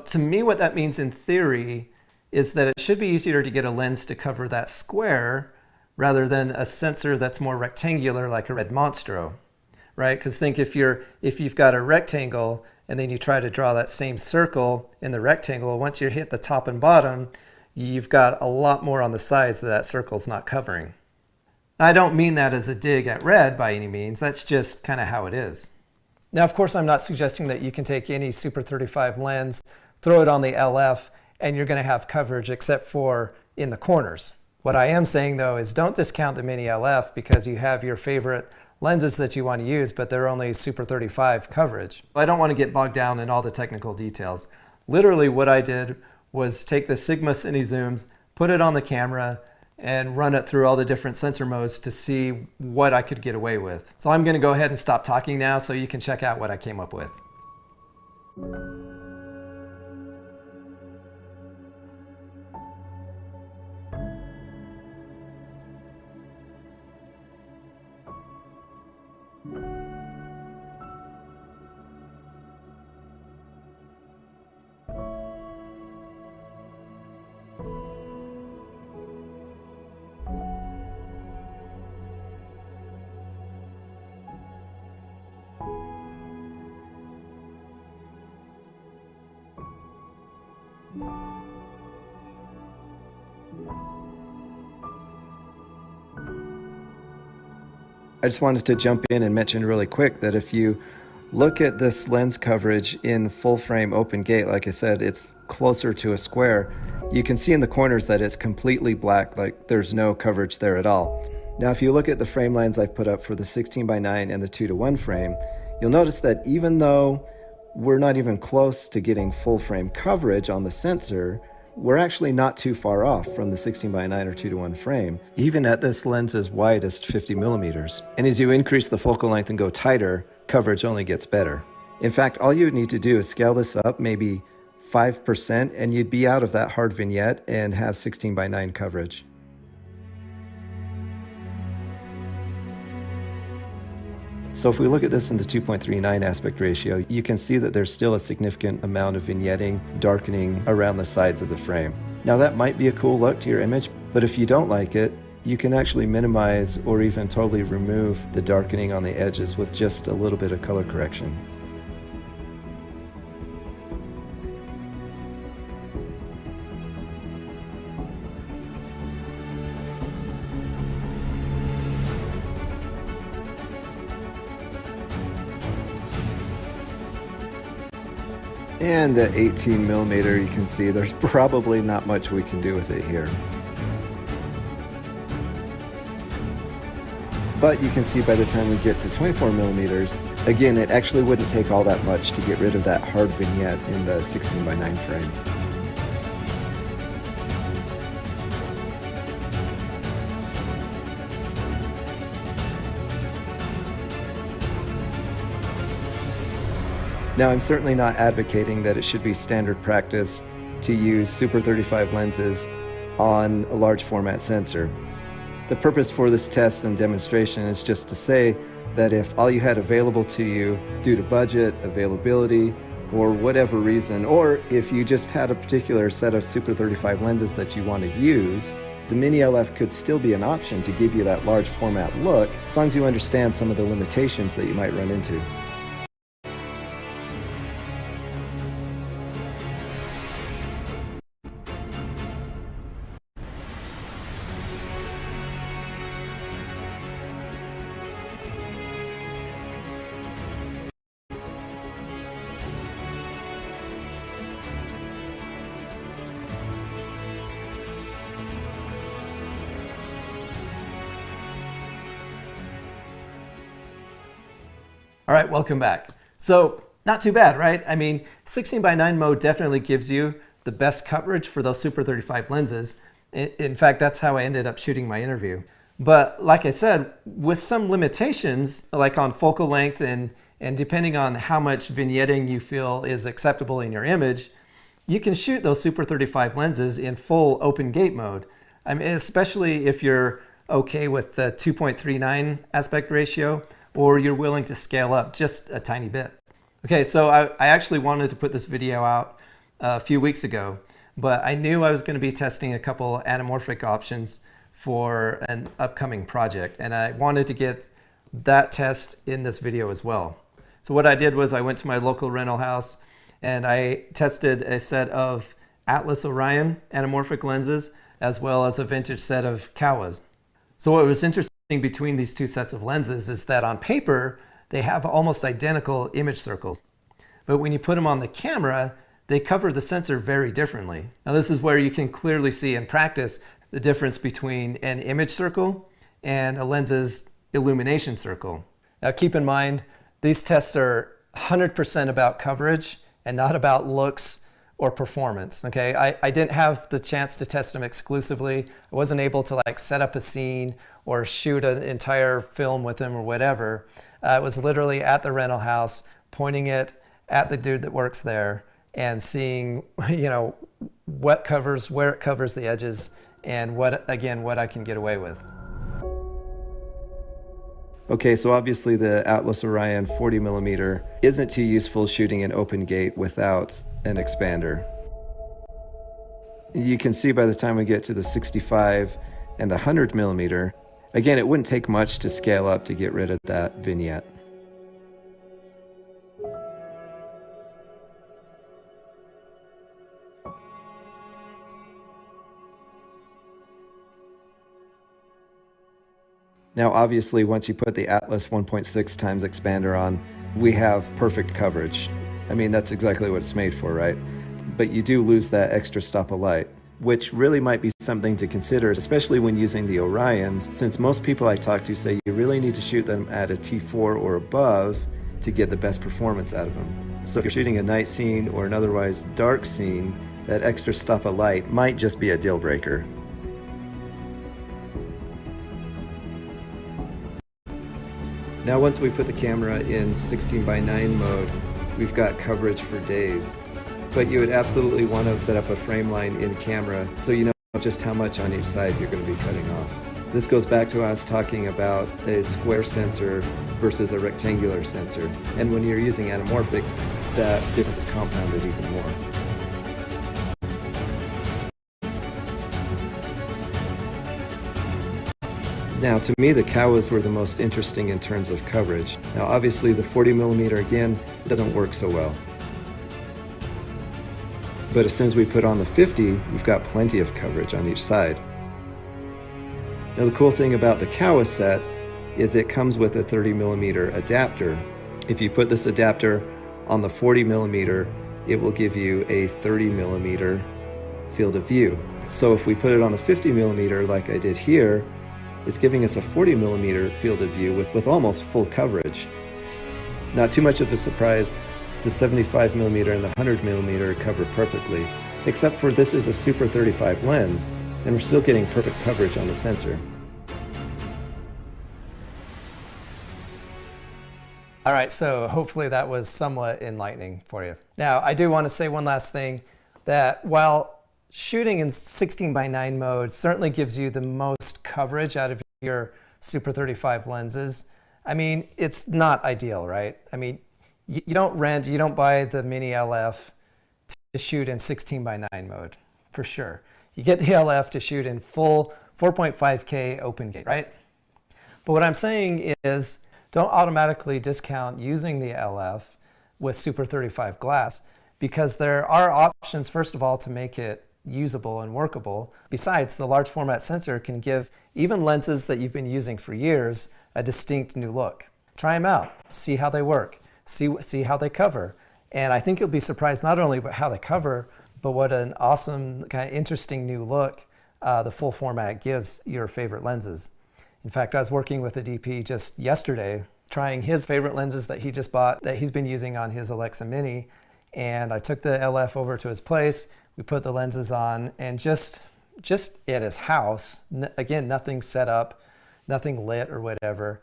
To me, what that means in theory is that it should be easier to get a lens to cover that square rather than a sensor that's more rectangular like a red Monstro, right? Because think if you've got a rectangle and then you try to draw that same circle in the rectangle, once you hit the top and bottom, you've got a lot more on the sides that circle's not covering. I don't mean that as a dig at red by any means, that's just kind of how it is. Now, of course, I'm not suggesting that you can take any Super 35 lens, throw it on the LF, and you're going to have coverage except for in the corners. What I am saying, though, is don't discount the Mini LF because you have your favorite lenses that you want to use, but they're only Super 35 coverage. I don't want to get bogged down in all the technical details. Literally, what I did was take the Sigma Cine Zooms, put it on the camera, and run it through all the different sensor modes to see what I could get away with. So I'm going to go ahead and stop talking now so you can check out what I came up with. I just wanted to jump in and mention really quick that if you look at this lens coverage in full frame open gate, like I said, it's closer to a square. You can see in the corners that it's completely black, like there's no coverage there at all. Now, if you look at the frame lens I've put up for the 16:9 and the 2:1 frame, you'll notice that even though we're not even close to getting full frame coverage on the sensor, we're actually not too far off from the 16:9 or 2:1 frame, even at this lens's widest 50 millimeters. And as you increase the focal length and go tighter, coverage only gets better. In fact, all you would need to do is scale this up maybe 5% and you'd be out of that hard vignette and have 16:9 coverage. So if we look at this in the 2.39 aspect ratio, you can see that there's still a significant amount of vignetting, darkening around the sides of the frame. Now that might be a cool look to your image, but if you don't like it, you can actually minimize or even totally remove the darkening on the edges with just a little bit of color correction. And at 18 millimeter, you can see there's probably not much we can do with it here. But you can see by the time we get to 24 millimeters, again, it actually wouldn't take all that much to get rid of that hard vignette in the 16:9 frame. Now, I'm certainly not advocating that it should be standard practice to use Super 35 lenses on a large format sensor. The purpose for this test and demonstration is just to say that if all you had available to you due to budget, availability, or whatever reason, or if you just had a particular set of Super 35 lenses that you want to use, the Mini LF could still be an option to give you that large format look, as long as you understand some of the limitations that you might run into. All right, welcome back. So not too bad, right? I mean, 16:9 mode definitely gives you the best coverage for those Super 35 lenses. In fact, that's how I ended up shooting my interview. But like I said, with some limitations, like on focal length and depending on how much vignetting you feel is acceptable in your image, you can shoot those Super 35 lenses in full open gate mode. I mean, especially if you're okay with the 2.39 aspect ratio, or you're willing to scale up just a tiny bit. Okay, so I actually wanted to put this video out a few weeks ago, but I knew I was going to be testing a couple anamorphic options for an upcoming project, and I wanted to get that test in this video as well. So what I did was I went to my local rental house and I tested a set of Atlas Orion anamorphic lenses as well as a vintage set of Kowas. So what was interesting between these two sets of lenses is that on paper they have almost identical image circles, but when you put them on the camera they cover the sensor very differently. Now this is where you can clearly see in practice the difference between an image circle and a lens's illumination circle. Now keep in mind, these tests are 100% about coverage and not about looks or performance, okay? I didn't have the chance to test them exclusively. I wasn't able to like set up a scene or shoot an entire film with them or whatever. It was literally at the rental house, pointing it at the dude that works there and seeing, you know, what covers, where it covers the edges, and what I can get away with. Okay, so obviously the Atlas Orion 40mm isn't too useful shooting an open gate without an expander. You can see by the time we get to the 65 and the 100mm, again, it wouldn't take much to scale up to get rid of that vignette. Now obviously once you put the Atlas 1.6 times expander on, we have perfect coverage. I mean, that's exactly what it's made for, right? But you do lose that extra stop of light, which really might be something to consider, especially when using the Orions, since most people I talk to say you really need to shoot them at a T4 or above to get the best performance out of them. So if you're shooting a night scene or an otherwise dark scene, that extra stop of light might just be a deal breaker. Now once we put the camera in 16:9 mode, we've got coverage for days. But you would absolutely want to set up a frame line in camera so you know just how much on each side you're going to be cutting off. This goes back to us talking about a square sensor versus a rectangular sensor. And when you're using anamorphic, that difference is compounded even more. Now, to me, the Kowas were the most interesting in terms of coverage. Now, obviously, the 40mm, again, doesn't work so well. But as soon as we put on the 50, we've got plenty of coverage on each side. Now, the cool thing about the Kowa set is it comes with a 30mm adapter. If you put this adapter on the 40mm, it will give you a 30mm field of view. So if we put it on the 50mm like I did here, it's giving us a 40mm field of view with almost full coverage. Not too much of a surprise, the 75mm and the 100mm cover perfectly, except for this is a Super 35 lens, and we're still getting perfect coverage on the sensor. All right, so hopefully that was somewhat enlightening for you. Now, I do want to say one last thing, that while shooting in 16:9 mode certainly gives you the most coverage out of your Super 35 lenses, I mean, it's not ideal, right? I mean, you don't buy the Mini LF to shoot in 16:9 mode, for sure. You get the LF to shoot in full 4.5K open gate, right? But what I'm saying is, don't automatically discount using the LF with Super 35 glass, because there are options, first of all, to make it usable and workable. Besides, the large format sensor can give even lenses that you've been using for years a distinct new look. Try them out, see how they work, see how they cover. And I think you'll be surprised not only by how they cover, but what an awesome, kind of interesting new look the full format gives your favorite lenses. In fact, I was working with a DP just yesterday, trying his favorite lenses that he just bought, that he's been using on his Alexa Mini. And I took the LF over to his place, we put the lenses on, and just at his house, again, nothing set up, nothing lit or whatever,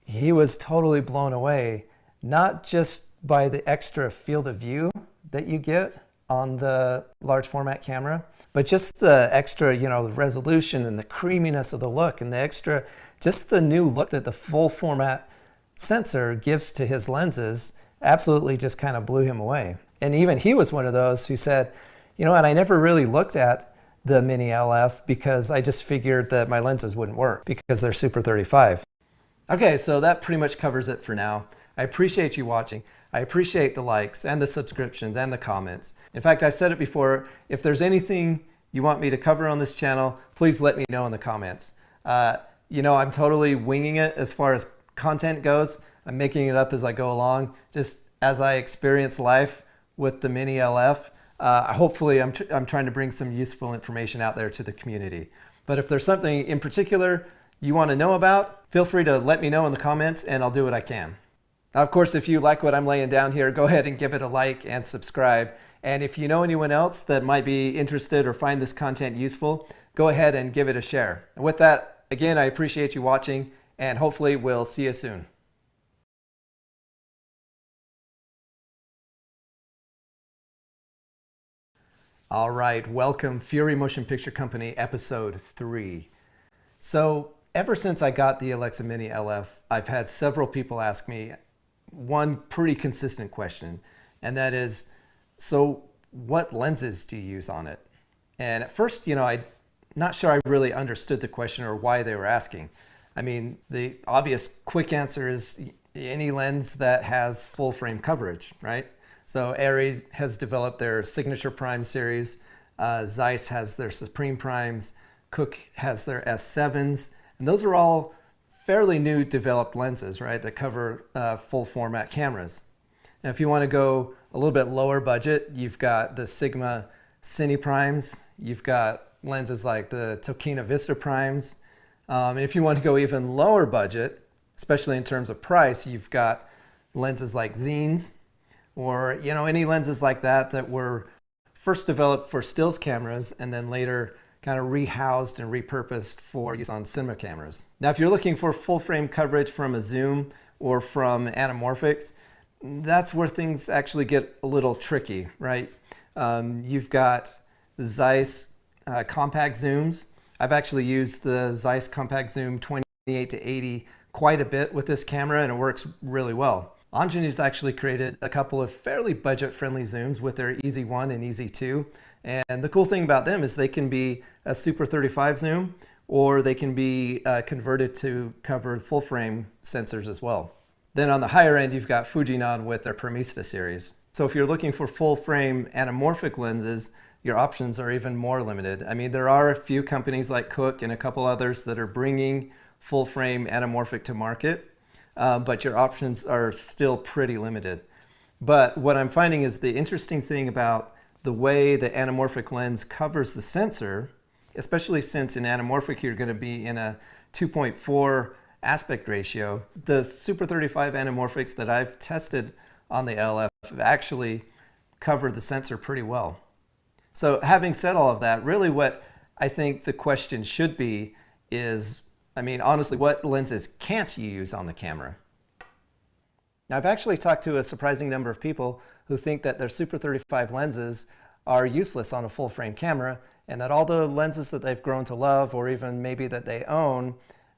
he was totally blown away, not just by the extra field of view that you get on the large format camera, but just the extra, you know, the resolution and the creaminess of the look and the extra, just the new look that the full format sensor gives to his lenses absolutely just kind of blew him away. And even he was one of those who said, you know what, I never really looked at the Mini LF because I just figured that my lenses wouldn't work because they're Super 35. Okay, so that pretty much covers it for now. I appreciate you watching. I appreciate the likes and the subscriptions and the comments. In fact, I've said it before, if there's anything you want me to cover on this channel, please let me know in the comments. You know, I'm totally winging it as far as content goes. I'm making it up as I go along, just as I experience life with the Mini LF. Hopefully I'm trying to bring some useful information out there to the community. But if there's something in particular you want to know about, feel free to let me know in the comments and I'll do what I can. Now, of course, if you like what I'm laying down here, go ahead and give it a like and subscribe. And if you know anyone else that might be interested or find this content useful, go ahead and give it a share. And with that, again, I appreciate you watching and hopefully we'll see you soon. All right, welcome Fury Motion Picture Company, episode 3. So ever since I got the Alexa Mini LF, I've had several people ask me one pretty consistent question, and that is, so what lenses do you use on it? And at first, you know, I'm not sure I really understood the question or why they were asking. I mean, the obvious quick answer is any lens that has full frame coverage, right? So Arri has developed their Signature Prime series, Zeiss has their Supreme Primes, Cooke has their S7s, and those are all fairly new developed lenses, right, that cover full format cameras. Now, if you want to go a little bit lower budget, you've got the Sigma Cine Primes, you've got lenses like the Tokina Vista Primes, and if you want to go even lower budget, especially in terms of price, you've got lenses like Zines, or you know, any lenses like that that were first developed for stills cameras and then later kind of rehoused and repurposed for use on cinema cameras. Now, if you're looking for full frame coverage from a zoom or from anamorphics, that's where things actually get a little tricky, right? You've got the Zeiss compact zooms. I've actually used the Zeiss compact zoom 28 to 80 quite a bit with this camera and it works really well. Ingenu's actually created a couple of fairly budget-friendly zooms with their Easy 1 and Easy 2. And the cool thing about them is they can be a Super 35 zoom or they can be converted to cover full frame sensors as well. Then on the higher end, you've got Fujinon with their Premista series. So if you're looking for full frame anamorphic lenses, your options are even more limited. I mean, there are a few companies like Cooke and a couple others that are bringing full frame anamorphic to market, but your options are still pretty limited. But what I'm finding is the interesting thing about the way the anamorphic lens covers the sensor, especially since in anamorphic you're going to be in a 2.4 aspect ratio, the Super 35 anamorphics that I've tested on the LF have actually covered the sensor pretty well. So having said all of that, really what I think the question should be is, I mean, honestly, what lenses can't you use on the camera? Now, I've actually talked to a surprising number of people who think that their Super 35 lenses are useless on a full frame camera and that all the lenses that they've grown to love or even maybe that they own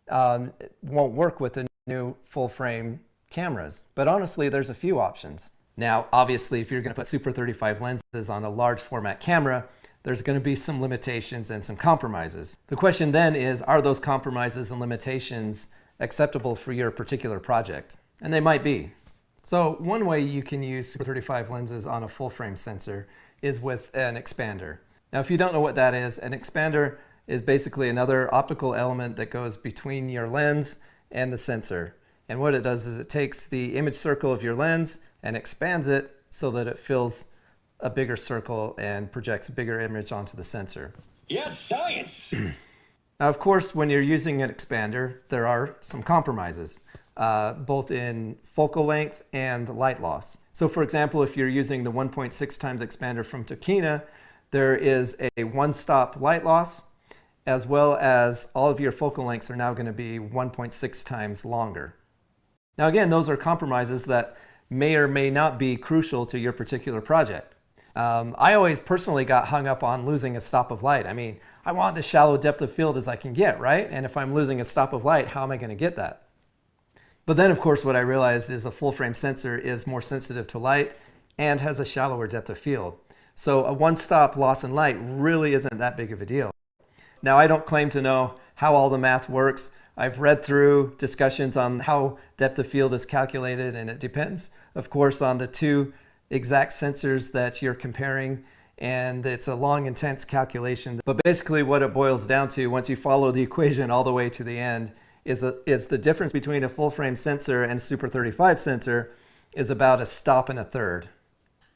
won't work with the new full frame cameras. But honestly, there's a few options. Now, obviously, if you're going to put Super 35 lenses on a large format camera, there's going to be some limitations and some compromises. The question then is, are those compromises and limitations acceptable for your particular project? And they might be. So one way you can use Super 35 lenses on a full frame sensor is with an expander. Now, if you don't know what that is, an expander is basically another optical element that goes between your lens and the sensor. And what it does is it takes the image circle of your lens and expands it so that it fills a bigger circle and projects a bigger image onto the sensor. Yes, science! Now, of course, when you're using an expander, there are some compromises, both in focal length and light loss. So for example, if you're using the 1.6 times expander from Tokina, there is a one-stop light loss, as well as all of your focal lengths are now going to be 1.6 times longer. Now again, those are compromises that may or may not be crucial to your particular project. I always personally got hung up on losing a stop of light. I mean, I want as shallow depth of field as I can get, right? And if I'm losing a stop of light, how am I going to get that? But then, of course, what I realized is a full frame sensor is more sensitive to light and has a shallower depth of field. So a one-stop loss in light really isn't that big of a deal. Now, I don't claim to know how all the math works. I've read through discussions on how depth of field is calculated, and it depends, of course, on the two exact sensors that you're comparing, and it's a long, intense calculation. But basically what it boils down to, once you follow the equation all the way to the end, is the difference between a full-frame sensor and Super 35 sensor is about a stop and a third,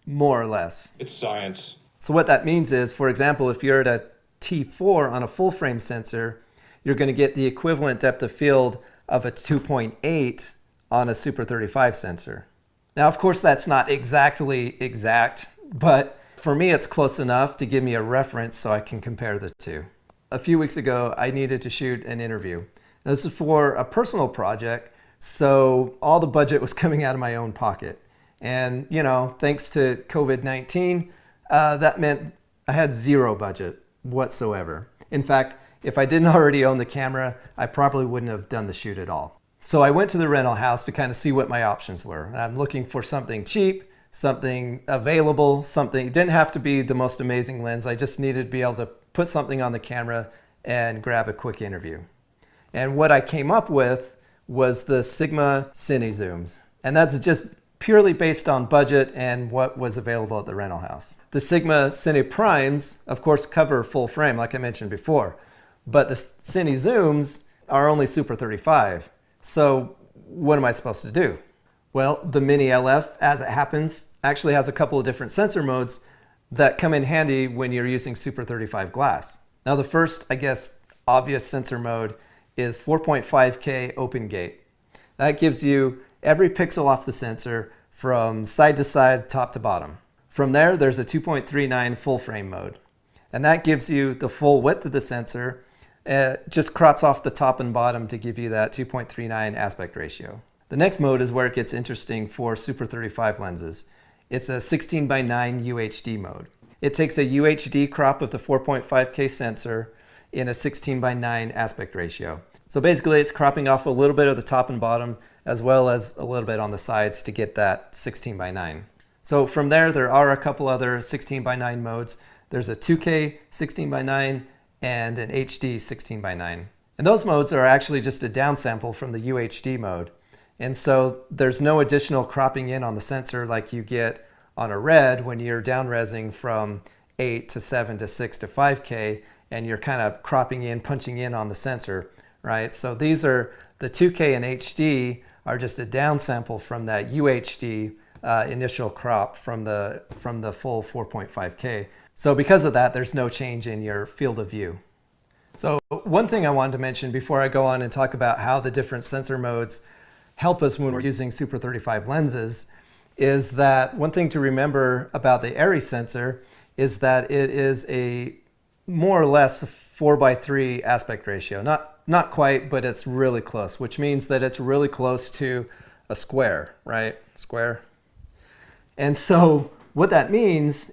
more or less. It's science. So what that means is, for example, if you're at a T4 on a full-frame sensor, you're going to get the equivalent depth of field of a 2.8 on a Super 35 sensor. Now, of course, that's not exactly exact, but for me, it's close enough to give me a reference so I can compare the two. A few weeks ago, I needed to shoot an interview. This is for a personal project, so all the budget was coming out of my own pocket. And, you know, thanks to COVID-19, that meant I had zero budget whatsoever. In fact, if I didn't already own the camera, I probably wouldn't have done the shoot at all. So I went to the rental house to kind of see what my options were. I'm looking for something cheap, something available, something, it didn't have to be the most amazing lens. I just needed to be able to put something on the camera and grab a quick interview. And what I came up with was the Sigma Cine Zooms. And that's just purely based on budget and what was available at the rental house. The Sigma Cine Primes, of course, cover full frame, like I mentioned before. But the Cine Zooms are only Super 35. So what am I supposed to do? Well, the Mini LF, as it happens, actually has a couple of different sensor modes that come in handy when you're using Super 35 glass. Now, the first, I guess, obvious sensor mode is 4.5K open gate. That gives you every pixel off the sensor from side to side, top to bottom. From there, there's a 2.39 full frame mode. And that gives you the full width of the sensor. It just crops off the top and bottom to give you that 2.39 aspect ratio. The next mode is where it gets interesting for Super 35 lenses. It's a 16:9 UHD mode. It takes a UHD crop of the 4.5K sensor in a 16:9 aspect ratio. So basically it's cropping off a little bit of the top and bottom as well as a little bit on the sides to get that 16:9. So from there are a couple other 16:9 modes. There's a 2K 16:9 and an HD 16:9. And those modes are actually just a downsample from the UHD mode. And so there's no additional cropping in on the sensor like you get on a RED when you're down-resing from 8 to 7 to 6 to 5K and you're kind of cropping in, punching in on the sensor, right? So these are the 2K and HD are just a downsample from that UHD initial crop from the full 4.5K. So because of that, there's no change in your field of view. So one thing I wanted to mention before I go on and talk about how the different sensor modes help us when we're using Super 35 lenses is that one thing to remember about the ARRI sensor is that it is a more or less 4:3 aspect ratio. Not quite, but it's really close, which means that it's really close to a square, right? Square. And so what that means